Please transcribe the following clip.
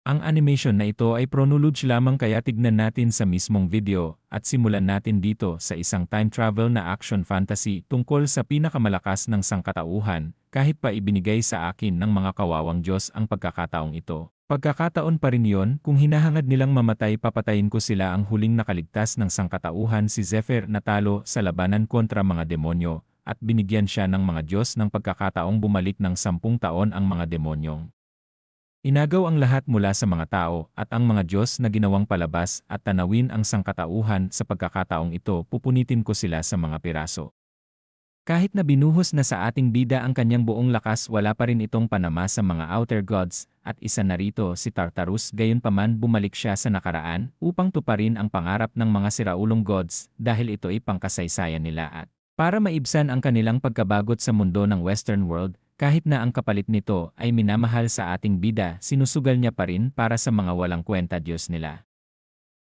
Ang animation na ito ay chronology lamang kaya tignan natin sa mismong video at simulan natin dito sa isang time travel na action fantasy tungkol sa pinakamalakas ng sangkatauhan kahit pa ibinigay sa akin ng mga kawawang Diyos ang pagkakataong ito. Pagkakataon pa rin yon kung hinahangad nilang mamatay papatayin ko sila ang huling nakaligtas ng sangkatauhan si Zephyr natalo sa labanan kontra mga demonyo at binigyan siya ng mga Diyos ng pagkakataong bumalik ng 10 taon ang mga demonyong. Inagaw ang lahat mula sa mga tao at ang mga Diyos na ginawang palabas at tanawin ang sangkatauhan sa pagkakataong ito pupunitin ko sila sa mga piraso. Kahit na binuhos na sa ating bida ang kanyang buong lakas wala pa rin itong panama sa mga outer gods at isa na rito si Tartarus gayunpaman bumalik siya sa nakaraan upang tuparin ang pangarap ng mga siraulong gods dahil ito ay pangkasaysayan nila at para maibsan ang kanilang pagkabagot sa mundo ng Western world. Kahit na ang kapalit nito ay minamahal sa ating bida, sinusugal niya pa rin para sa mga walang kwenta Diyos nila.